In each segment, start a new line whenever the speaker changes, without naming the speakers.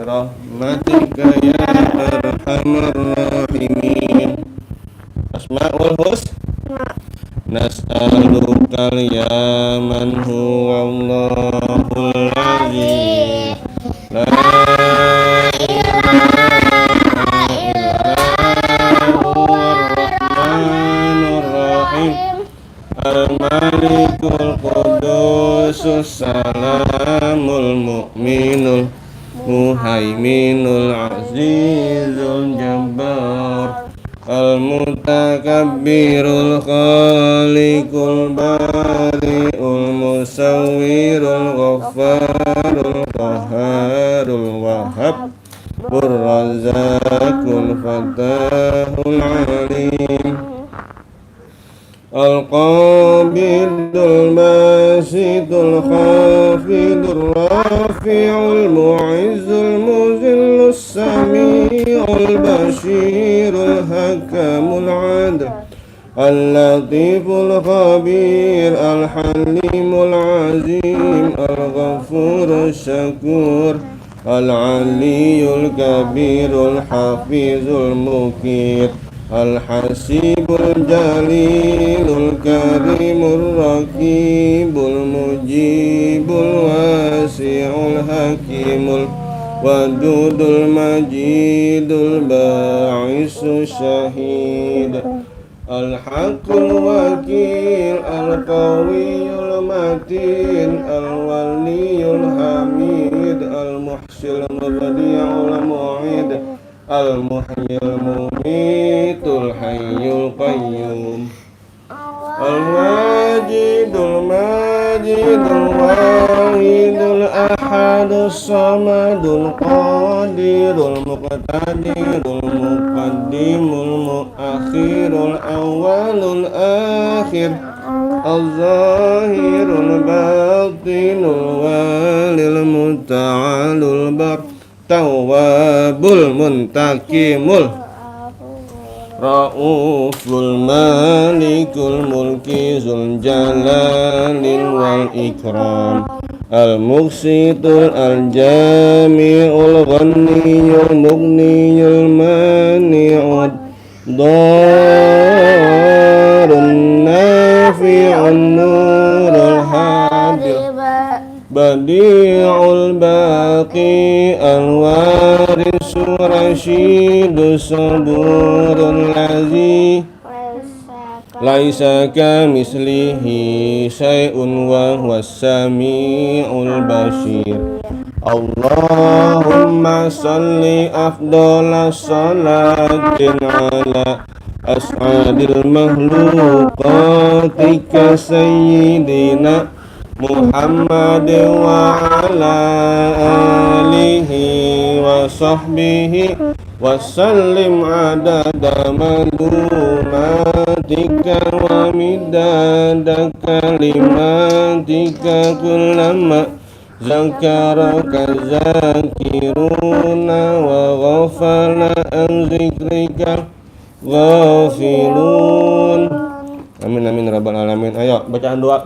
rahmatika ya arhamar rahimin. Asmaul husna nas'alukal ya man huwallahul aziz la ilaha illa huwar rahmanur rahim al-malikul qudusus salamul mu'minul muhaiminul azizul jabbar al-mutakabbirul khaliqul bari'ul musawwirul ghaffarul qahharul wahhab razaqul fatahul alim al-qabidul basitul khafidur rafi'ul mu'izzul muzillus sami'ul bashirul hakamul adl al-latiful khabir al-halimul azim al-ghafurus syakur al-aliyul kabirul hafizul mukir al-hasibul jalilul karimur raqibul mujibul wasi'ul hakimul wadudul majidul ba'isus syahid al-haqqul wakil al-qawiyul matin al-waliyul hamid al-muhsil mubdi'ul mu'id al-muhyil mumitul hayyul qayyum al-wajidul majidul wahidul ahadus samadul qadirul muqtadirul muqaddimul muakhirul awwalul akhir al-zahirul batinul walil muta'alul bar tawwabul muntakimul rauful malikul mulki zul jalalil wal ikram al-muqsitul al-jami'ul ghaniyul mughniyul mani'ud darun nafi'un nurul hadir badi'ul baqi al-warisul rasyidus saburul lazi laisa kamislihi syai'un wa huwas sami'ul basir. Allahumma salli afdalas salatin ala as'adil makhluqatika sayyidina Muhammad wa ala alihi wa sahbihi wa sallim adada malumatika wa midada kalimatika kullama zakaraka zakiruna wa ghafala an zikrika ghafilun. Amin amin rabbal alamin. Ayo bacaan doa.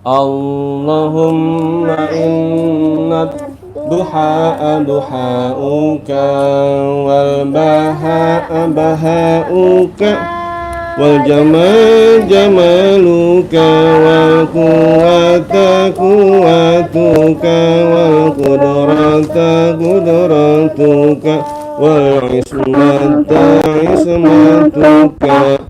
Allahumma inna duha'a duha'uka wal baha'a baha'uka wal jamal jamaluka wal quwwata quwwatuka wal qudrata qudratuka wal ismata ismatuka.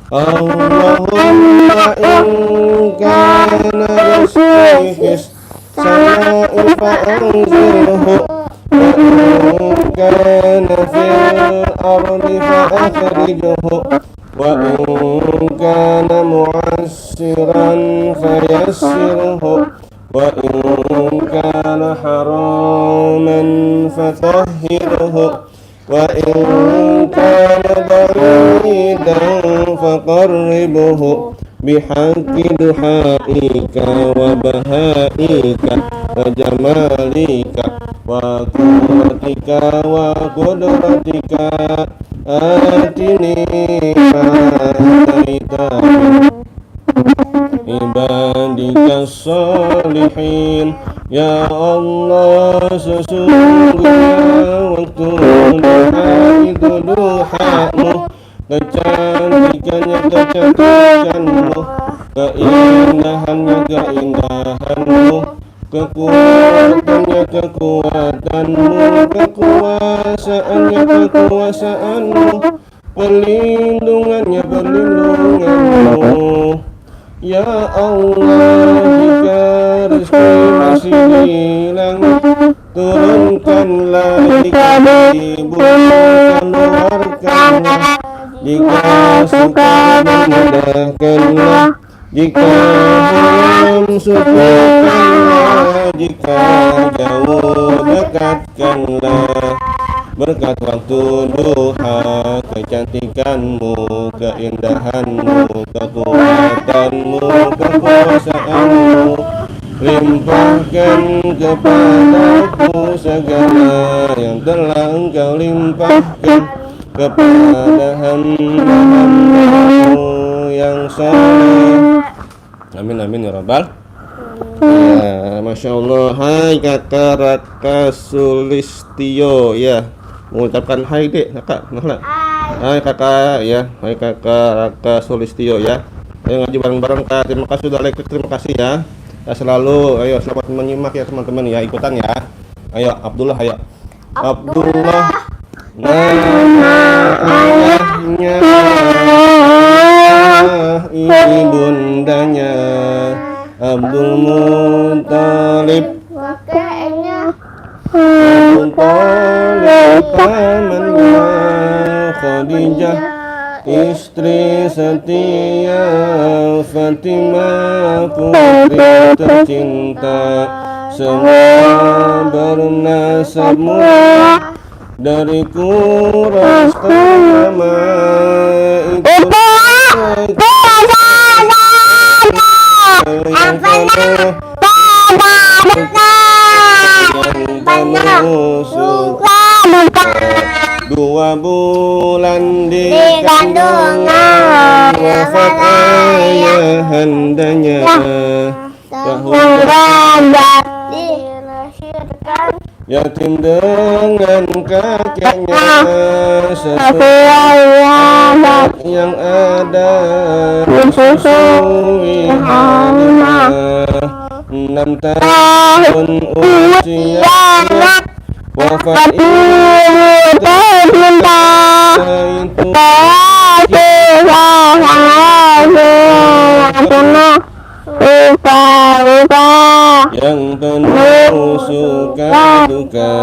Allahumma in kana rizqi fis sama'i fa'anzilhu wa in kana fil ardi fa'akhrijhu wa in kana mu'assiran fayassirhu wa in kana haraman fatahhirhu wa in kana ba'idan faqarribhu bihaqqi duhaika wa bahaika wa jamalika wa quwwatika wa qudratika atini ma'ataita ibadika salihin Ya Allah, sesungguhnya waktu duha itu duhamu, kecantikannya kecantikanmu, keindahannya keindahanmu, kekuatannya kekuatanmu, kekuasaannya kekuasaanmu, perlindungannya perlindunganmu. Ya Allah, jika rezeki masih di langit, turunkanlah, jika di bumi keluarkanlah, jika suka memudahkanlah, jika belum syukurkanlah, jika jauh dekatkanlah. Berkat waktu duha, kecantikanmu, keindahanmu, kekuatanmu, kekuasaanmu, limpahkan kepadaku segala yang telah engkau limpahkan kepada hamba-hambamu yang saleh. Amin amin ya rabbal. Ya, masya Allah. Hai kakak Raka Sulistio ya. Mengucapkan hai dek kakak. Hai kakak ya. Hai kakak Raka Sulistio ya. Ayo ngaji bareng-bareng kak. Terima kasih sudah like. Terima kasih ya. Ya selalu. Ayo selamat menyimak ya teman-teman ya. Ikutan ya. Ayo Abdullah ayo. Abdullah. Nama ayahnya, ibundanya Abdul Muthalib,
kakeknya
Abdul Thalib pamannya Khadijah, istri setia Fatimah putri tercinta, semua bernasab mulia dari Quraisy ternama. Itu yang penuh suka, 2 bulan di kandungan wafat ayahandanya, tahun
dilahirkan
yatim dengan kakeknya,
sesuai
yang ada menyusui Halimah, 6 tahun usianya wafat ibu tercinta yang penuh suka duka.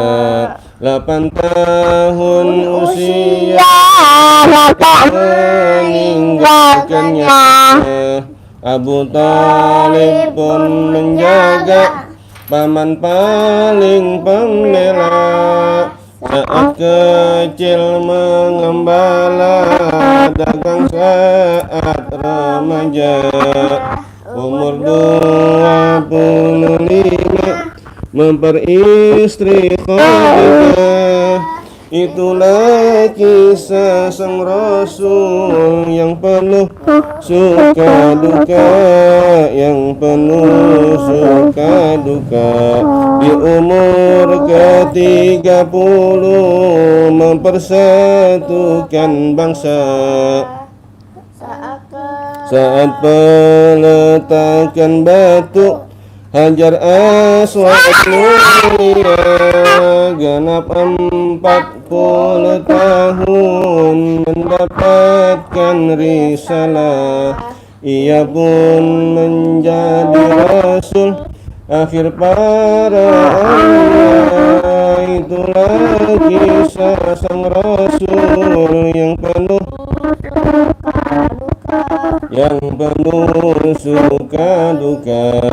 8 tahun usia meninggalkannya, Abu Thalib pun menjaga, paman paling pembela. Saat kecil mengembala, dagang saat remaja, umur 25 memperistri Khadijah. Itulah kisah sang Rasul yang penuh suka duka, yang penuh suka duka. Di umur ke-30 mempersatukan bangsa. Saat peletakan batu Hajar Aswad mulia, genap 40 tahun mendapatkan risalah. Ia pun menjadi rasul akhir para anbiya. Itulah kisah sang rasul yang penuh suka duka,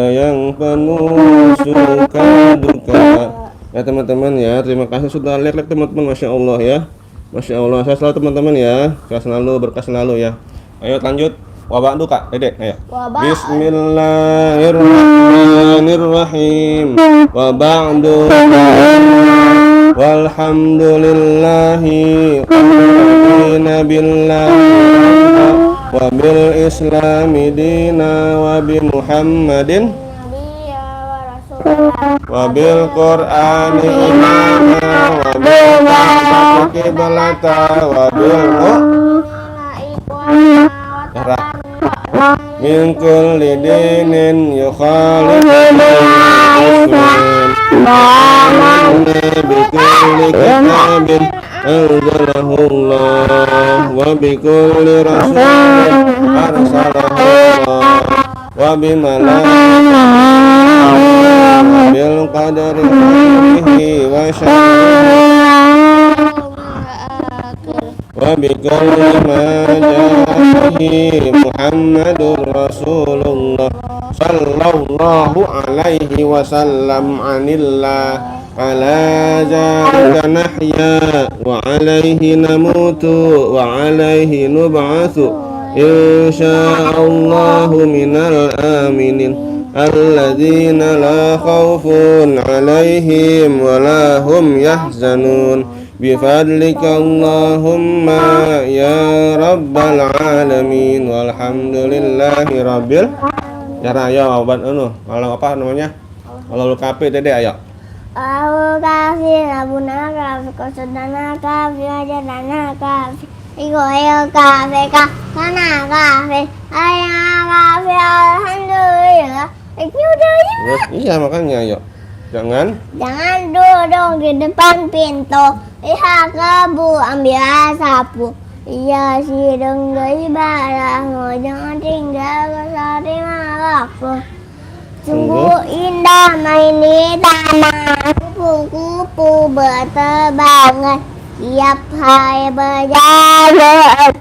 yang penuh suka duka. Ya teman-teman ya, terima kasih sudah like teman-teman, masya Allah ya, masya Allah. Saya selalu teman-teman ya, saya selalu berkah selalu ya. Ayo lanjut. Wabak dulu kak, dedek ayo. Bismillahirrahmanirrahim. Waba'du walhamdulillahi qadina billahi wa bil islami dina wa bi muhammadin wa bil qur'ani imama wa bil ka'bati qiblata wa bil min kulli dinin yukhalifu bi kulli kitabin anzalahu Allah wa bi kulli rasulin arsalahu Allah wa bi malaikatihi bil qadari khairihi wa syarrihi wa bi kulli ma jaa bihi Muhammadur Rasulullah sallallahu alaihi wasallam anillah ala zalika nahya wa alaihi namutu wa alaihi nub'atsu insyaallahu minal aminin alladzina la khaufun alaihim wa la hum yahzanun bifadlika Allahumma ya rabbal alamin walhamdulillahi rabbil ya ayo obat kalau apa namanya kalau lu kafe dede ayo
Aku kafi rabuna kafi kosudana kafi ajadana kafi ikoyo kafi kana kafi ayah kafi alhamdulillah itu udah ya.
Iya makanya ayo jangan
duduk di depan pintu lihat kebu ambil sapu iya sidang dari barang jangan tinggal kesari malakku. Sungguh indah main di tanah, kupu-kupu berterbangan, tiap hari berjalan.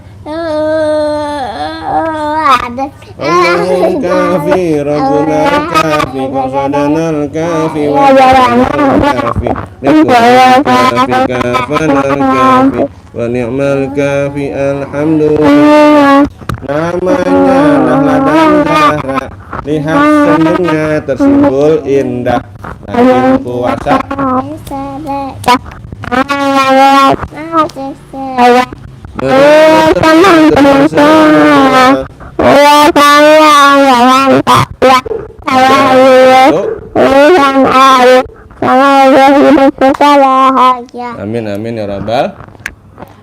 Allahul kafi, Rabbunal kafi, qasadanal kafi, wajanal kafi, ni'mal kafi, kafanal kafi, wa ni'mal kafi, alhamdulillah. Namanya Nahla dan Zahra, lihat senyumnya tersimbol indah. Lagi puasa amin amin ya rabbal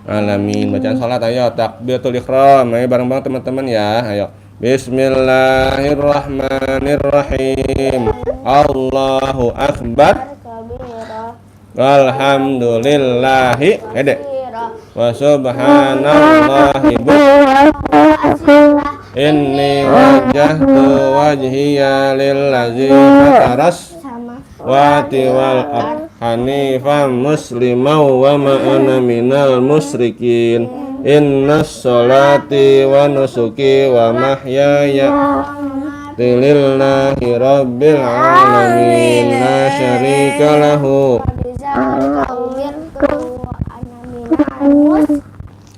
alamin. Bacaan salat ayo takbiratul ihram ayo bareng-bareng teman-teman ya. Ayo bismillahirrahmanirrahim. Allahu akbar. Alhamdulillahi wa subhanallahi inni wajjahtu wajhiya lillazi fataras wati wal hanifan musliman wa ma ana minal musyrikin. Innas sholati wa nusuki wa mahyaya lillahi rabbil alamin la syarika lahu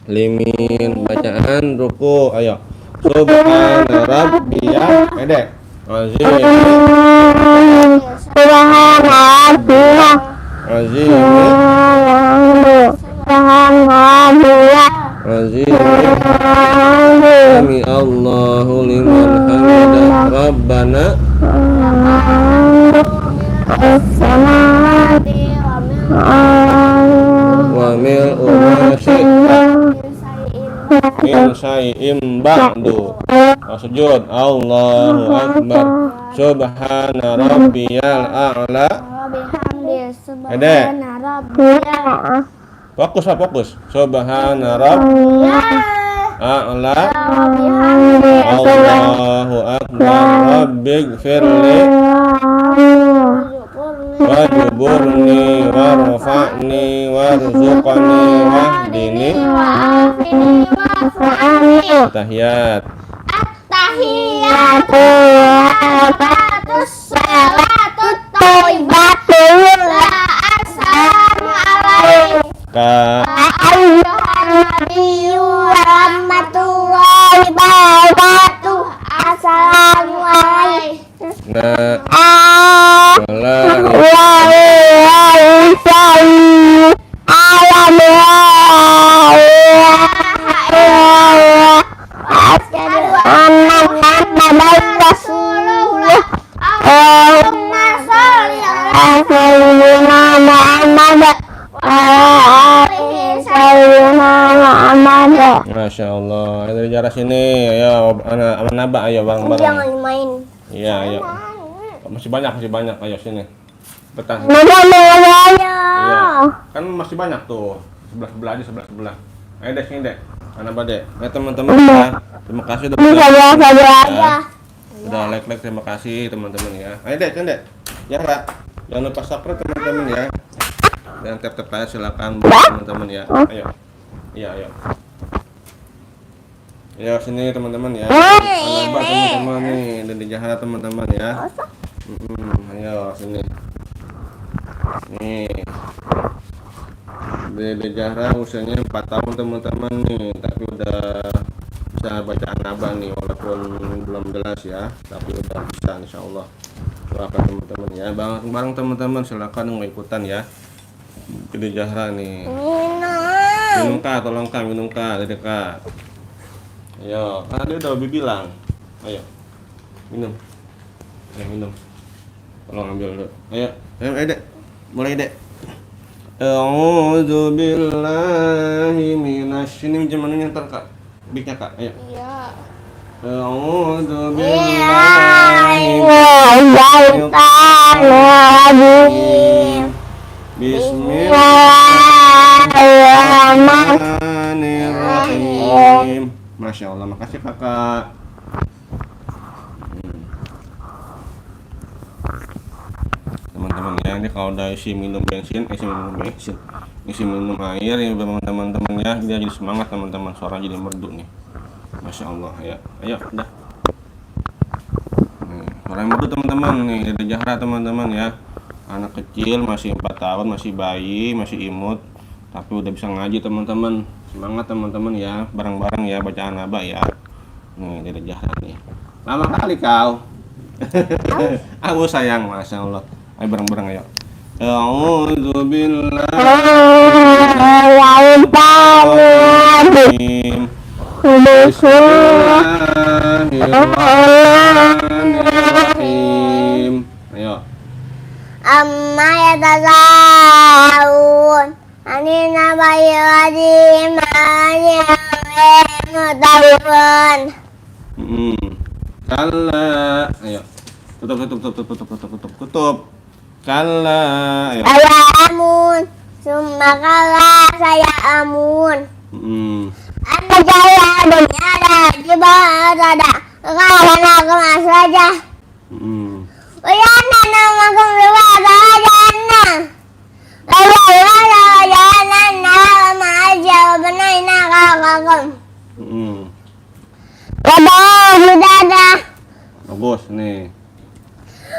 limin. Bacaan ruku ayo subhana rabbiyal azim azim azim sami Allahu liman hamidah rabbana wa mil'u ma syi'ta min syai'in ba'du. Sujud Allahu akbar subhana rabbiyal a'la. Fokus subhana rabbiyal a'la. Allahu akbar rabbighfirli wajburni warfa'ni warzuqni wahdini. Tahiyat
Tahiyatu salatu thayyibatu assalamu alaikum ayyuhan nabiyyu warahmatullahi wabarakatuh. Assalamu alaikum. sayyidina Muhammad wa ala alihi sayyidina Muhammad.
Masya Allah. Dari jarak sini, ayo anak naba, ayo bareng-bareng.
Jangan main.
Iya, ayo. Masih banyak. Ayo sini. Bertahan.
Iya.
Kan masih banyak tuh. Sebelah aja. Ayo deh sini deh. Anak Bade. Ya teman-teman ya. Terima kasih udah udah like. Terima kasih teman-teman ya. Ayo deh, sini deh. Jangan lupa subscribe teman-teman ya. Dan tap aja silakan buat teman-teman ya. Ayo. Iya, ayo. Ya sini teman-teman ya. Anak teman-teman nih dan di Jahara teman-teman ya. Ayo sini. Nih. Dede Jahra usianya 4 tahun teman-teman nih, tapi udah bisa bacaan naba nih walaupun belum jelas ya, tapi udah bisa insyaallah. Silakan teman-teman ya, bareng teman-teman silakan mau ikutan ya. Dede Jahra nih. Minum kak, tolong kak, minum kak, Dede kak. Ayo, kan dia udah bilang. Ayo. Minum. Minum. Tolong ambil dulu. Ayo, Dek. Mulai, Dek. A'udzu billahi minasy ini gimana nyantar Kak? Biknya Kak, ayo. Iya. A'udzu billahi Bismillahirrahmanirrahim. Masya Allah, makasih Kakak. Teman-teman ya, ini kalau udah isi minum air ya teman-teman ya, dia jadi semangat teman-teman, suara jadi merdu nih. Masya Allah ya, ayo udah. Suara merdu teman-teman nih, Dede Jahra teman-teman ya, anak kecil masih 4 tahun, masih bayi, masih imut, tapi udah bisa ngaji teman-teman. Semangat teman-teman ya, bareng-bareng ya bacaan naba ya. Nih Dede Jahra nih, lama kali kau. Aku sayang, Masya Allah. Ayo bareng-bareng ayo. A'udzu billahi Bismillahirrahmanirrahim. Ayo.
Amma yatasaalun anina bayyadi ma'ayyamutawun.
Kalla. Ayo. Tutup. Kalla. Ayo.
Saya amun. Summa kala saya amun. Anda jaya dunia ada jibah ada karena kemas saja. Uyana nama kumriwa sajana. Uyana jana nama aja benaina kakakum. Wadah hidada.
Bagus nih.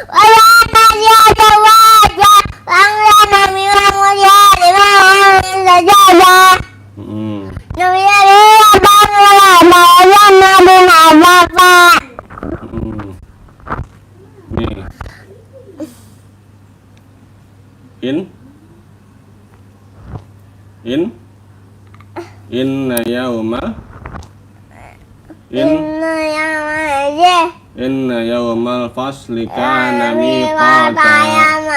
Uyana siapa wajah langgana milang wajah lima saja. Nuya bangla bayan nabi bapak.
Nih. Inna yawmal fasli kana miqata.
Yang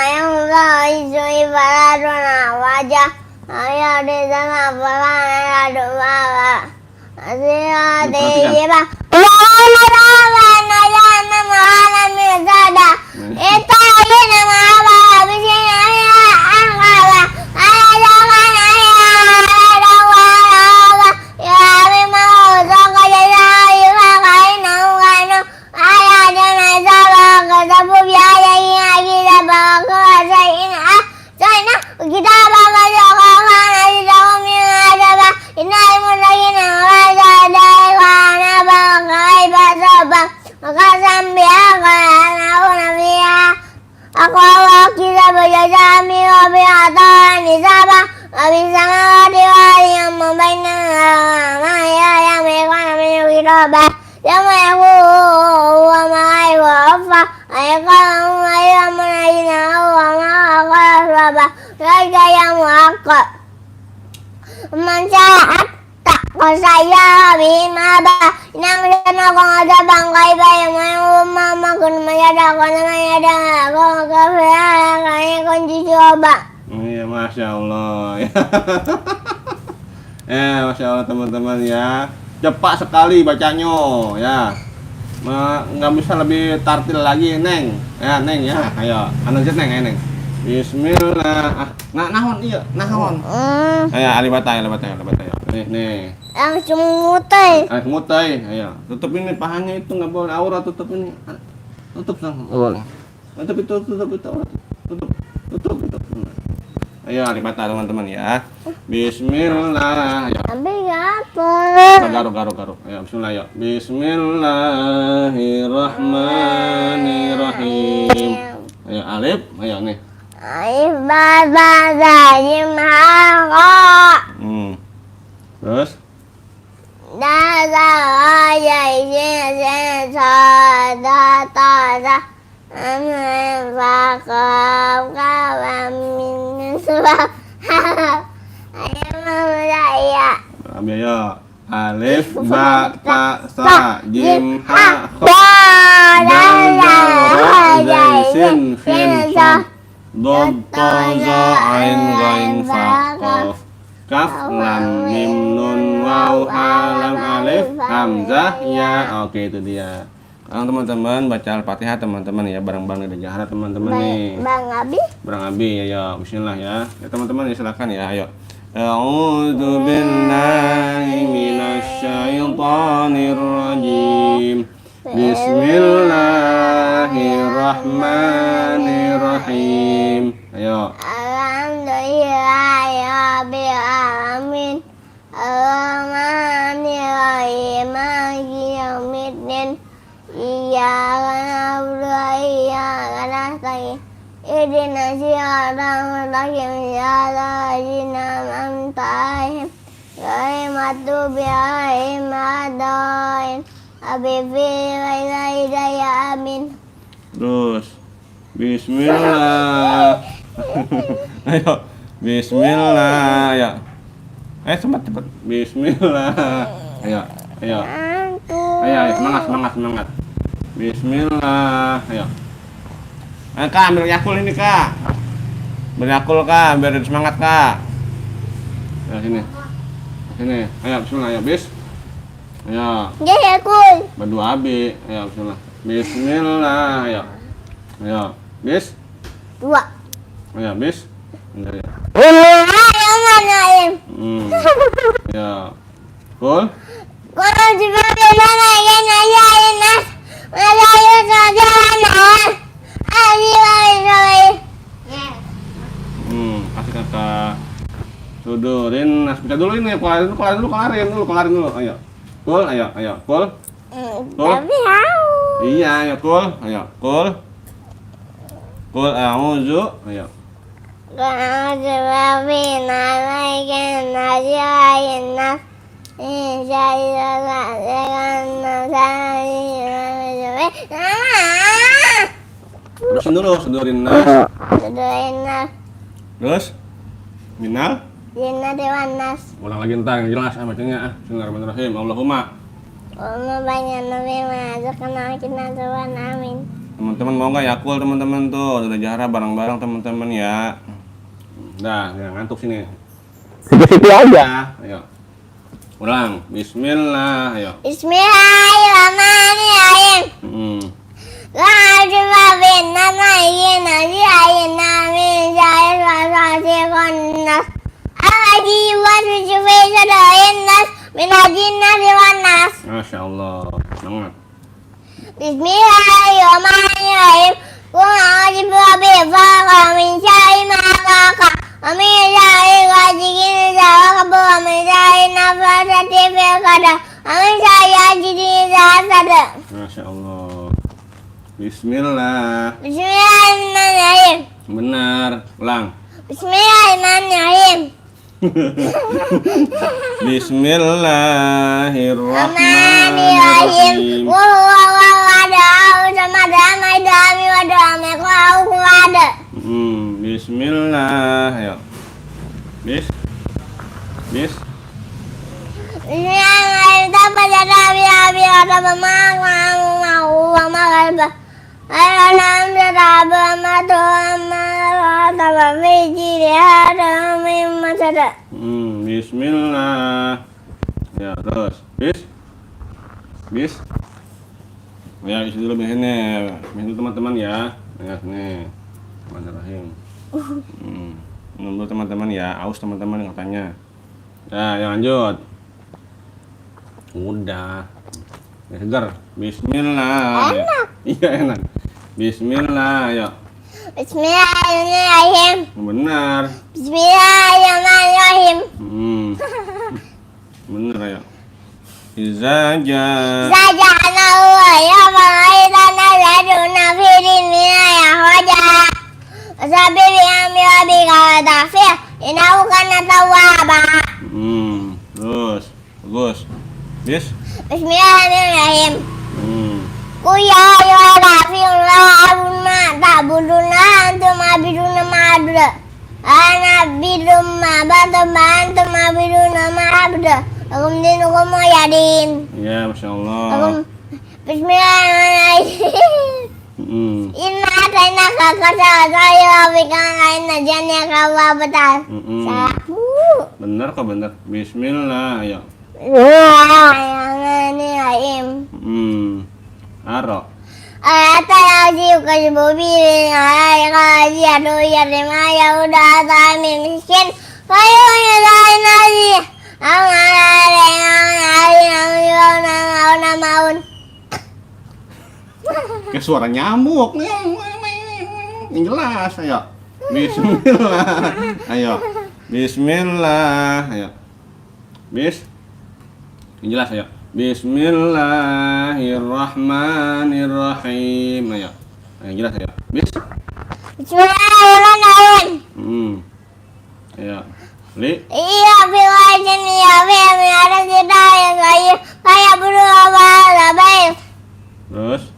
isu ibaratuna wajah. Ayah di sana pelana adu bawa. Hati-hati jibah. Wala rawana yana mahana misada. Ita ina mahaba bisina ya angkala. Ayah jangan ayah wala. Ya bimau sangka jaya iwa kaina ungano. Ayah jangan sabar ketapu biaya ina kita bawa kuasa ina. China kita bawa jokana di dalam ada ina imulagina wajah dari wana bangkai basabang maka sambiaka aku nabiya aku awak kita berjajami wabiatan di sabah bisa ngawati wali yang membaina maya yang mereka namanya wirabah yang mayaku wa ma'ai wa afa ayakal ma'ayam menajina wa ma'akal rabah raja yang mu'akal mancaat tak saya bimaba nang dana ko ada bangkai bayi mau mama kun mayada ko na mayada ko ka kaya kunci coba.
Iya, masya Allah. Masya Allah teman-teman ya. Cepat sekali bacanya ya. Nggak bisa lebih tartil lagi, Neng. Ya, Neng ya. Ayo, anu neng, Neng. Bismillah. Nahon iya, nahon. Ayo, alibatay. Nih.
Langsung mutai.
Mutai. Ayo, tutup ini pahanya itu nggak boleh aura, tutup ini. Tutup sang. Boleh. Tutup itu. Tutup itu. Ayo, alibatay teman-teman ya. Bismillah. Ayo.
Tapi apa?
Garu. Ayo, bismillah ya. Bismillahirrahmanirrahim. Ayo, alif. Ayo nih.
Alif ba ba za jim ha qa.
Terus?
Da za ha ya jin sin sa da ta za. Amin fa qaf qaf min sabah. Ayo.
Ayo. Alif ba ta sa jim ha kha dal ra ya sin fin sa dod ta za ain ghain fa qaf kaf lam mim nun waw ha lam alif hamzah ya. Oke, itu dia. Sekarang teman-teman baca Al-Fatihah teman-teman ya, bareng-bareng di jahara teman-teman nih. Bang Abi ya, bismillah ya. Ya teman-teman ya, silakan ya, ayo. A'udzu billahi minasy syaithanir rajim. Bismillahirrahmanirrahim. Ayo.
Alhamdulillahirabbil alamin. Arrahmanirrahim. Maliki yaumiddin. Iyyaka na'budu wa iyyaka nasta'in. Ihdinas siratal mustaqim. Siratal ladzina an'amta 'alaihim ghairil maghdubi 'alaihim waladdallin. Amin.
Terus bismillah. Ayo. Bismillah ya. Cepat. Bismillah. Ayo. Semangat. Bismillah. Ayo. Kak, ambil Yakul ini, Kak. Ambil Yakul, Kak, biar ada semangat, Kak. Ya, sini. Ayo, bismillah, ayo, bis. Ayo.
Yakul.
Berdua abi. Ayo, bismillah. Bismillah, ayo. Bis.
2.
Ayo, bis. Bentar ya.
Bismillahirrahmanirrahim.
Ya. Kul.
Qul bismillahirrahmanirrahim. Nas. Malayu sajanan.
Kasih kakak. Sudurin, baca dulu ini, kelarin dulu. Ayo. Kul, ayo. Kul.
Tapi tahu.
Iya, ayo kul. Kul a'udzu. Ayo. Terusin dulu, sudurin nas. Terus? Minal?
Jinna dewan nas.
Ulang lagi ntar, yang jelas bacanya. Bismillahirrahmanirrahim. Allahumma.
Banyak nabi masukkan kita dewan amin.
Teman-teman mau nggak Yakul teman-teman tuh, udah jahara bareng-bareng teman-teman ya. Dah, jangan ngantuk sini. Situ aja. Ayo. Ulang. Bismillah. Ayo.
Bismillahirrahmanirrahim.
Masya Allah, semangat.
Bismillahirrahmanirrahim. Qul a'udzu birabbil falaq min syarri ma khalaq wa min syarri ghasiqin idza waqab wa min syarri nafasati fil 'qad wa min syarri hasidin idza hasad.
Masya Allah. Bismillah.
Bismillahirrahmanirrahim.
Benar. Ulang.
Bismillahirrahmanirrahim.
Bismillahirrahmanirrahim.
Qul huwallahu ahad, Allahus samad, lam yalid wa lam yulad.
Bismillah. Ayo. Bis.
وفي جيدها حبل من مسد.
Bismillah. Ya, terus. Bis. Ya, isi dulu bisnya. Bis teman-teman ya. Ya, nih. Bismillahirrahmanirrahim. Menunggu teman-teman ya. Aus teman-teman katanya. Ya, yang lanjut. Udah. Ya, segar. Bismillah.
Enak.
Iya, enak. Bismillah, ayo.
Bismillahirrahmanirrahim.
Benar.
Bismillahirrahmanirrahim.
Benar, ayo. Iza jaa.
Saja'nahu wa yafa'idana laduna fi dinina ya hoja. Wasabi bihamdi rabbika wa taghfir. Innahu kana tawwaba.
Terus. Bagus. Bis.
Bismillahirrahmanirrahim. Qul ya ayyuhal kafirun la a'budu ma ta'buduna antum a'buduna ma a'budu. Ana a'budu ma antum a'buduna ma a'budu. Lakum dinukum waliyadin.
Ya, Masya Allah.
Bismillahirrahmanirrahim. Inna atainaka al-kautsar wa inna jannaka wabatal.
Benar kok, benar. Bismillah, ayo.
Bismillahirrahmanirrahim.
Aro.
Atalazi kajbubi alaikazi adoyarima yauda atamin miskin fayunya zainazi maun.
Kayak suara nyamuk. Yang jelas, ayo. Bismillah. Ayo. Bismillah, ayo. Yang jelas, ayo. Bismillahirrahmanirrahim. Ayo. Yang jelas, ayo.
Bismillahirrahmanirrahim.
Ayo. Li.
Iya biwajin ya bim ada kita yang kayu kayak bulu apa baik.
Terus.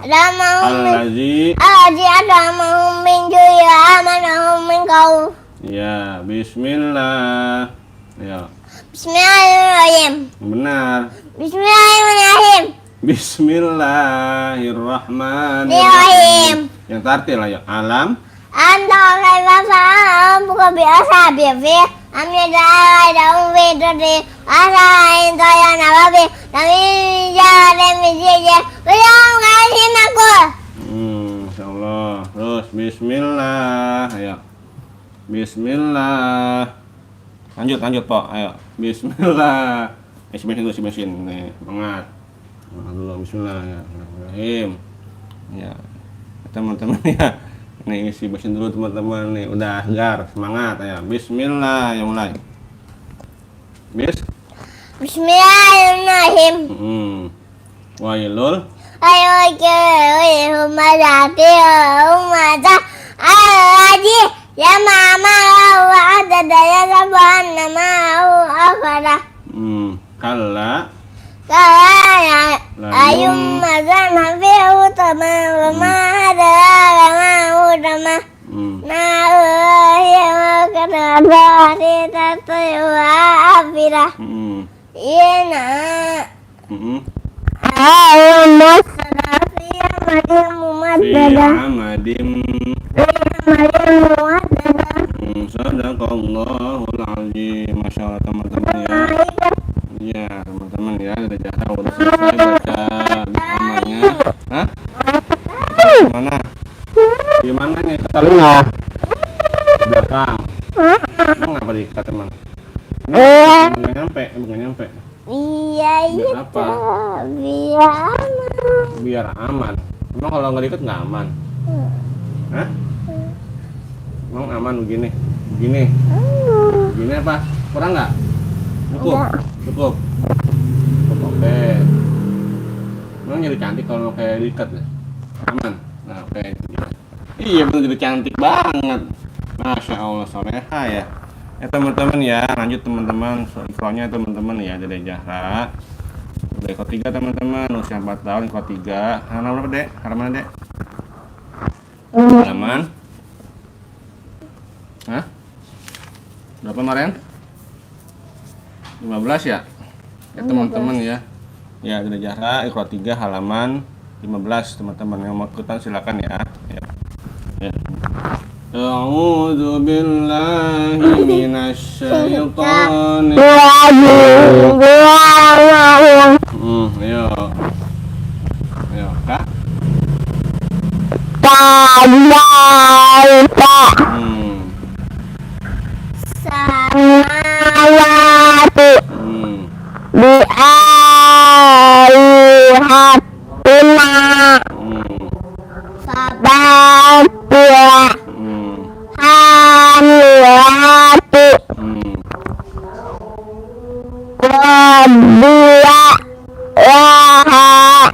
Ada mau
Allazi.
ada mau minju ya amanahum min kau.
Ya, bismillah. Ayo.
Bismillahirrahmanirrahim.
Benar.
Bismillahirrahmanirrahim.
Bismillahirrahmanirrahim. Yang tartil ayo. Alam.
Anta kaifa fa'am buka biasa bifi amnya daun vedri asa enta ya nawabi kami jare mijije belum kasih aku.
Insyaallah. Terus bismillah ayo. Bismillah. Lanjut Pak. Ayo. Bismillah. Mesin nih, semangat. Dulu bismillahirrahmanirrahim. Ya. Teman-teman ya. Nih isi mesin dulu teman-teman nih, udah segar, semangat ya. Bismillah, yang mulai.
Bismillahirrahmanirrahim.
Wailul.
Ayo ke humazati humazah alaji ya mama wa adada ya saban nama akhara.
Kalla.
Kalla ayum mazan hafi utama wa ma ada lama utama. Nah ya kata bahari tatu afira. Iya nak. Ayum masada fi amadim mumaddada.
Sadaqallahul azim. Masya Allah teman-teman ya. Iya teman-teman ya, udah jasa udah selesai baca namanya. Hah? Gimana? Gimana nih telinga? Belakang. Emang ngapa diikat teman? Bukan nyampe.
Iya
Biar apa? Biar aman. Emang kalau nggak diikat nggak aman? Hah? Emang aman begini? Begini apa? Kurang nggak? Cukup. Oke. Emang jadi cantik kalau kayak diikat ya? Aman. Nah, oke. Iya bener jadi cantik banget. Masya Allah soleha ya. Ya teman-teman ya, lanjut teman-teman. Soalnya teman-teman ya dari Zahra. Dari kelas 3 teman-teman, usia 4 tahun kelas 3. Halaman berapa dek? Halaman dek? Halaman? Hah? Berapa kemarin? 15 ya? Ya teman-teman ya. Ya dari Zahra kelas 3 halaman 15 teman-teman yang mau ikutan silakan ya. Ya. A'udzu billahi minasy syaithanir Ayo. Ayo, Kak.
Samawati bi'alihatina fabatila hamilati wabila laha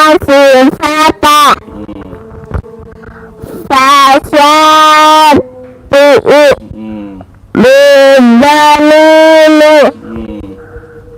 asifata fasyati'i bidanilu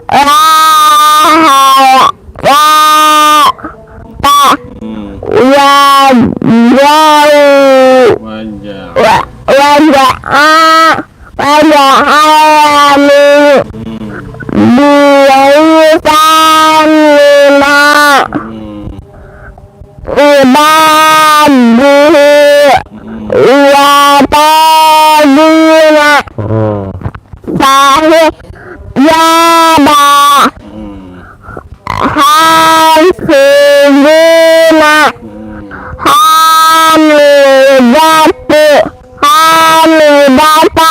rahaya hamidata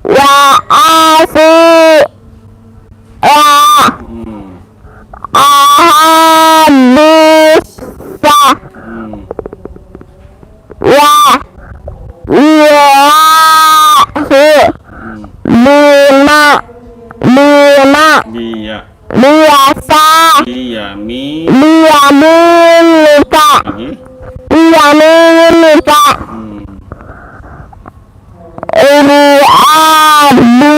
wa ahabisa wa ilahi biasa biyaminika ini abu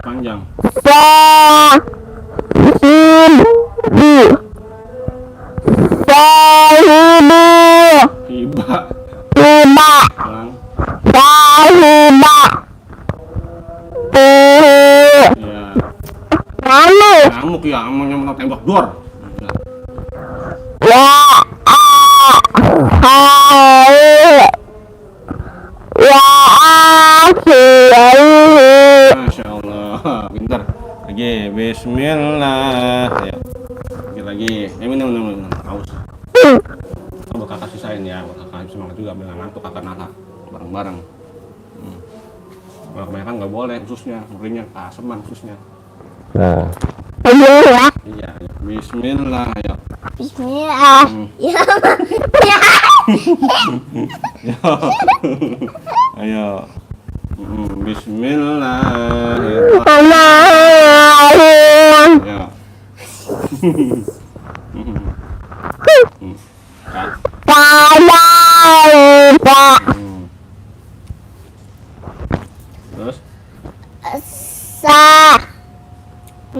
panjang. Ngamuk ya, mau tembak dor. Masya Allah, pintar. Lagi, Bismillah. Ya. Lagi. Minum. Haus. Buat kakak sisain ya, buat kakak semangat juga, bilang ngantuk kakak nala bareng-bareng. Kalau kebanyakan nggak boleh khususnya, ngerinya keaseman khususnya. Nah. Iya. Bismillah, ayo.
Bismillah. Ya.
Ayo. Bismillahirrahmanirrahim. Ya. Terus?
Samawati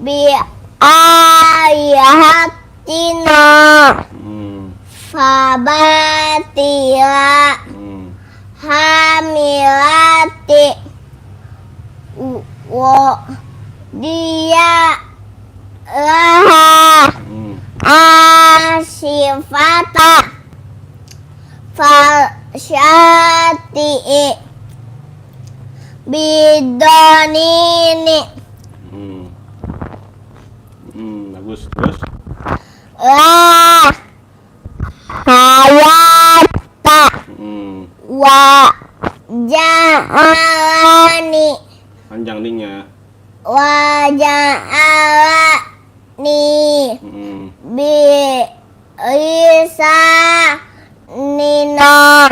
bi ayatina fabatila hamilati wa dia laha asifata fasyati'i bidonini.
Bagus. Terus?
Hayata wa ja'alani.
Panjang linknya.
Wa ja'alani bi isa nina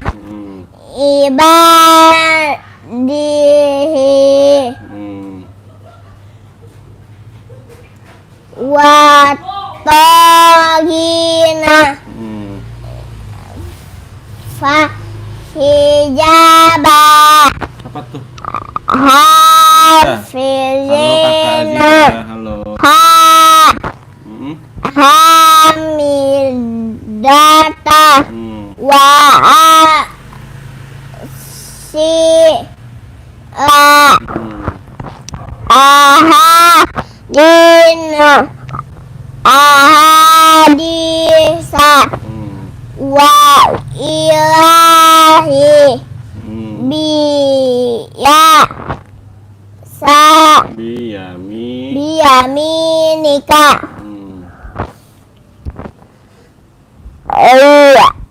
ibadihi wa tagina fa hijaba.
Apa tuh?
Hafizina.
Halo.
Hamidata wa si la ahadina ahadisa wa ilahi biya sa biyaminika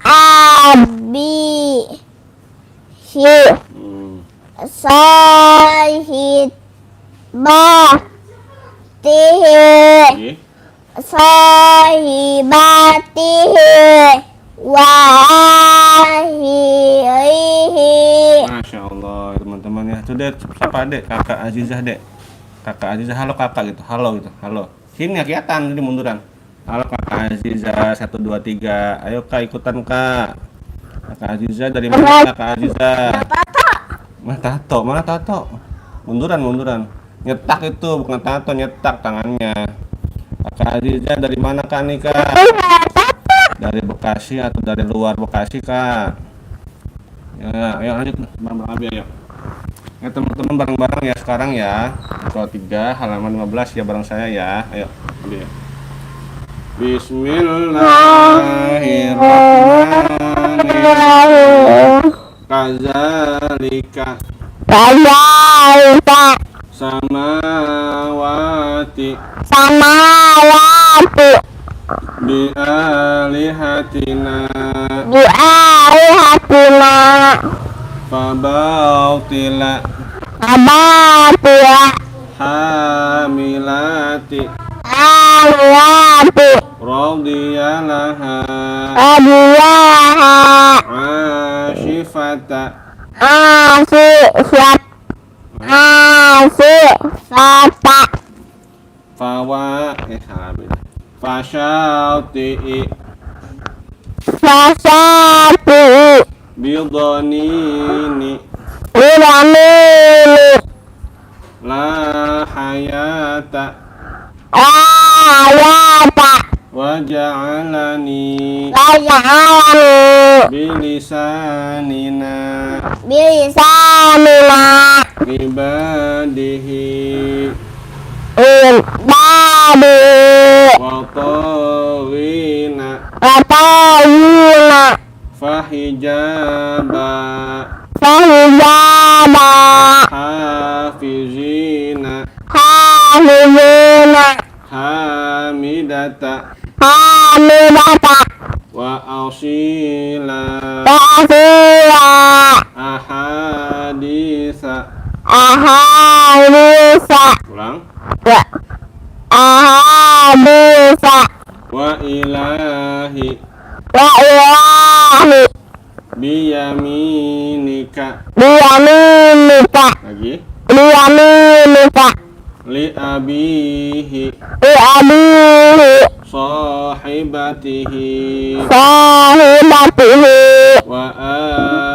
abi hi sahid batihi sahibatihi wahirihi.
Masya Allah teman-teman ya. Tuh dek, siapa dek? Kakak Azizah dek. Kakak Azizah, halo kakak gitu. Halo gitu, halo. Sini ya kelihatan, jadi munduran. Halo kakak Azizah, 1, 2, 3. Ayo kak ikutan kak. Kakak Azizah dari mana kakak Azizah? Mana tato? Munduran. Nyetak itu bukan tato, nyetak tangannya. Kakak Azizah dari mana kak nih kak? Dari Bekasi atau dari luar Bekasi kak? Ya, ayo lanjut bareng-bareng Abi ayo. Ya teman-teman bareng-bareng ya sekarang ya. Surah 3 halaman 15 ya bareng saya ya. Ayo Abi ya. Bismillahirrahmanirrahim. Kadzalika samawati bialihatina fabautila hamilati radiyalaha ashifata fawa fasyati'i bidhanini la hayata waja'alani bilisanina ibadihi watawina fahijaba hafizina hamidata wa asila ahadisa ulang wa ilahi biyaminika lagi li abihi sahibatihi wa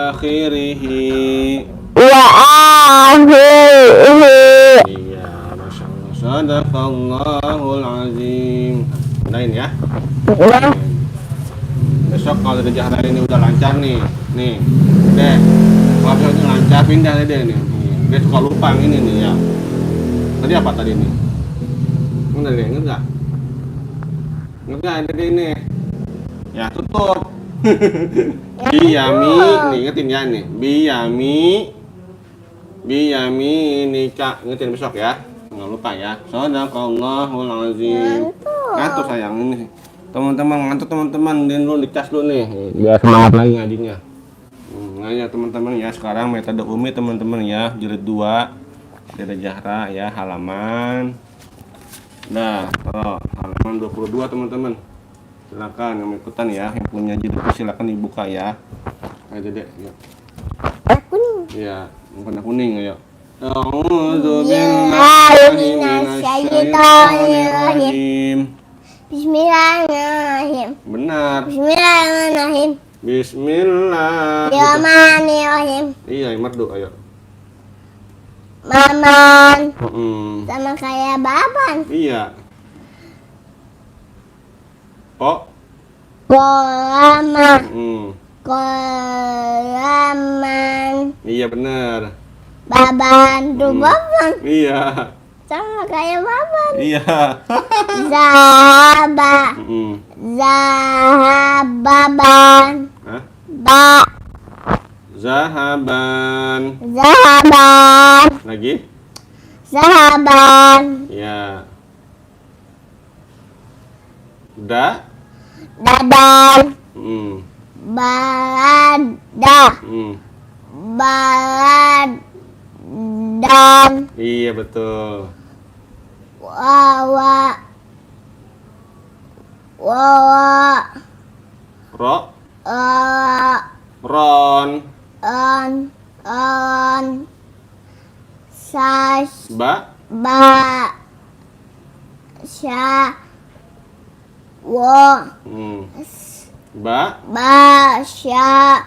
akhirihi. Iya, Masya Allah. Sadaqallahul azim. Udahin ya. Besok kalau di Jahra ini udah lancar nih deh, kalau misalnya lancar pindah deh nih. Dia suka lupa ini nih ya. Tadi apa tadi nih? Mana deh, enggak tadi ini. Ya tutup. Biyami, nih ingetin ya nih. Biyami nikah, ingetin besok ya. Jangan lupa ya. Sadaqallahul azim. Ngantuk sayang ini. Teman-teman ngantuk teman-teman, dulu dicas dulu nih. Biar semangat lagi ngajinya. Ya teman-teman ya, sekarang metode Umi teman-teman ya, jilid 2 dari Jahra ya, halaman. Nah, kalau halaman 22 teman-teman. Silakan yang ikutan ya, yang punya jilid silakan dibuka ya. Ayo Dedek, yuk.
Kuning.
Iya, warna kuning ayo. A'udzu billahi minasyaitonir
Bismillahirrahmanirrahim.
Benar.
Bismillahirrahmanirrahim.
Bismillahirrahmanirrahim. Iya, merdu ayo.
Maman. Sama kayak baban.
Iya. Oh.
Lama. Kolaman.
Iya benar.
Baban tuh baban.
Iya.
Sama kayak baban.
Iya.
Zahaba.
Mm.
Zahababan.
Hah?
Ba.
Zahaban.
Zahaban.
Lagi?
Zahaban.
Iya. Da.
Dadan.
Mm.
Balada.
Mm.
Baladan.
Iya betul.
Wawa. Wawa.
Ro.
On.
Ron.
On. Sas.
Ba.
Ba. Sya. Wo.
Mm. Ba.
Ba. Sya.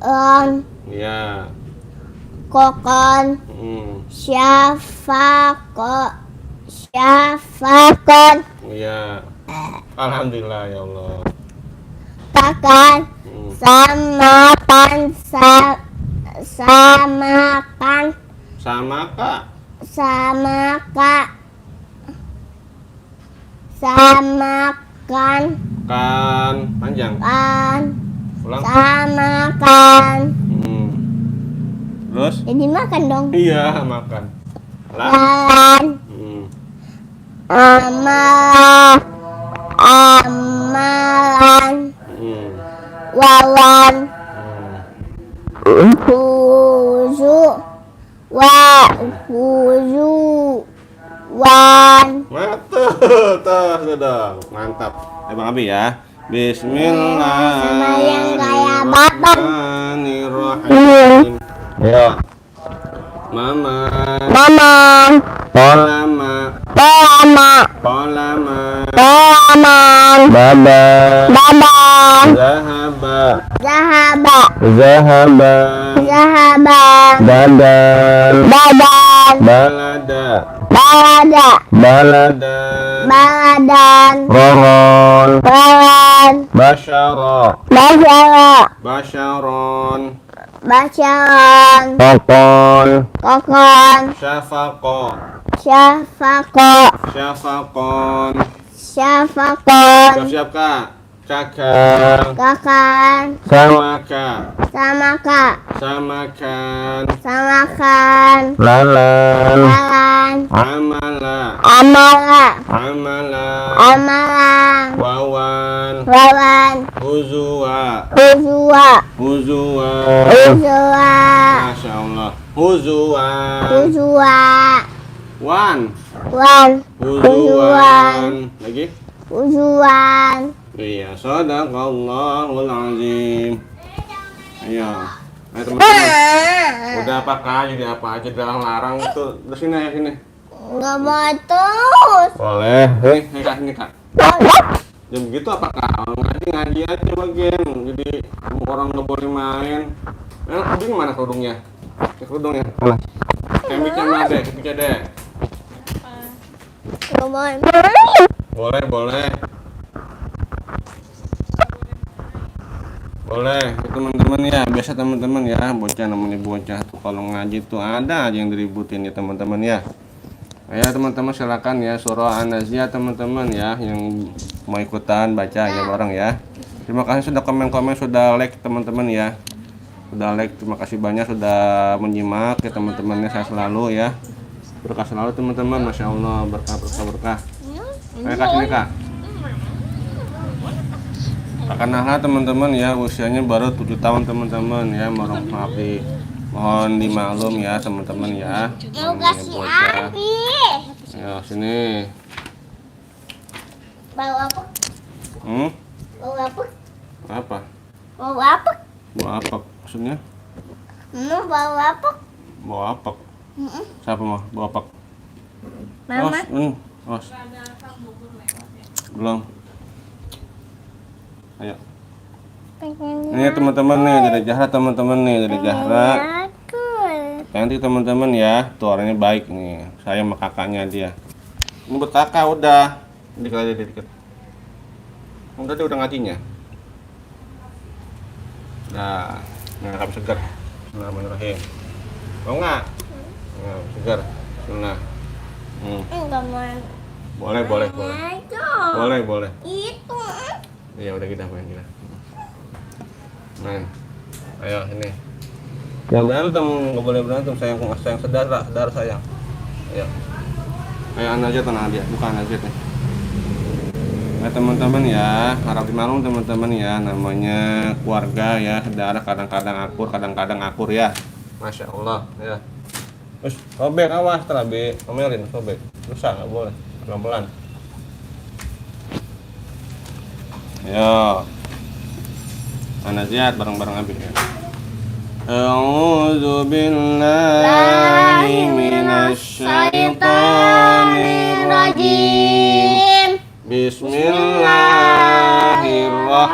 On.
Iya.
Kokon.
Mm.
Syafako. Syafakon.
Iya. Alhamdulillah ya Allah.
Kakan.
Mm.
Samakan. Samakan.
Sama kak.
Samakan. Samakan.
Kan panjang.
Kan.
Ulang.
Samakan.
Mm. Terus?
Jadi makan dong.
Iya makan. Lah.
Jalan.
Mm.
Amalan. Amalan.
Mm.
Wawan.
Mm.
Huzu. Huzu. Wan.
Mantap, sudah mantap. Bang Abi ya. Bismillahirrahmanirrahim. Ya. Mama.
Mama.
Polama.
Polama.
Polama.
Polama.
Baba.
Baba.
Zahaba.
Zahaba.
Zahaba.
Zahaba.
Badan.
Badan.
Balada.
Balada.
Balada.
Baladan.
Roron.
Balan.
Basyara.
Basyara.
Basyaron.
Basyaran.
Kokon.
Kokon.
Syafaqo.
Syafako.
Syafaqon.
Syafakon.
Siap-siap kak. Cakang.
Kakan.
Samaka.
Samaka.
Samakan.
Samakan.
Lalan.
Lalan.
Amala.
Amala.
Amala.
Amalan.
Wawan.
Wawan.
Huzua.
Huzua.
Huzua.
Huzua.
Masya Allah. Huzua.
Huzua.
Wan.
Wan.
Huzuan. Lagi?
Huzuan.
Iya, sadaqallahul azim. Ayo. Ayo teman-teman. Udah apa kak? Jadi apa aja dilarang-larang itu. Terus sini ya sini.
Nggak mau terus.
Boleh. Nih kak, ini kak. Jam begitu apa kak? Ngaji aja bagian. Jadi orang nggak boleh main. Kerudung mana kerudungnya? Kerudungnya. Mana? Kemiknya mana deh? Kemiknya deh.
Nggak mau.
Boleh, boleh. Boleh, teman-teman ya. Biasa teman-teman ya, bocah namanya bocah tuh kalau ngaji tuh ada aja yang diributin ya teman-teman ya. Ya teman-teman silakan ya surah An-Nazi'ah teman-teman ya yang mau ikutan baca ya bareng ya. Terima kasih sudah komen-komen, sudah like teman-teman ya. Sudah like, terima kasih banyak sudah menyimak ya teman-temannya, saya selalu ya. Berkah selalu teman-teman, Masya Allah, berkah berkah berkah. Ayo kasih nih kak. Kakak Nahla teman-teman ya, usianya baru 7 tahun teman-teman ya, mohon dimaklum ya teman-teman ya.
Mau kasih Abi.
Ya sini.
Bawa apa? Bawa apa?
Apa?
Bawa apa?
Bawa apa maksudnya?
Bawa apa?
Bawa apa? Siapa mau bawa apa?
Mama.
Os. Belum. Ayo. Ini teman-teman nih dari Zahra teman-teman nih dari Zahra. Nanti teman-teman ya, tuh orangnya baik nih. Saya sama kakaknya dia. Ini buat kakak udah. Dikit. Udah dia udah ngajinya. Nah, ngarap segar. Bismillahirrahmanirrahim. Mau nggak? Nah, segar. Nah.
Enggak mau.
Boleh.
Itu.
Boleh.
Itu.
Iya, udah kita main kita. Main. Ayo ini. Jangan berantem, nggak boleh berantem. Sayang saudara sayang. Ayo. Ayo Anda aja tenang dia, bukan aja nih. Nah teman-teman ya, harap dimaklum teman-teman ya, namanya keluarga ya, saudara kadang-kadang akur ya. Masya Allah ya. Terus sobek, awas terabi, omelin sobek. Rusak nggak boleh, pelan-pelan. Ayo. Anda lihat bareng-bareng Abi ya. A'udzu billahi minasy syaithanir rajim. Bismillahirrahmanirrahim.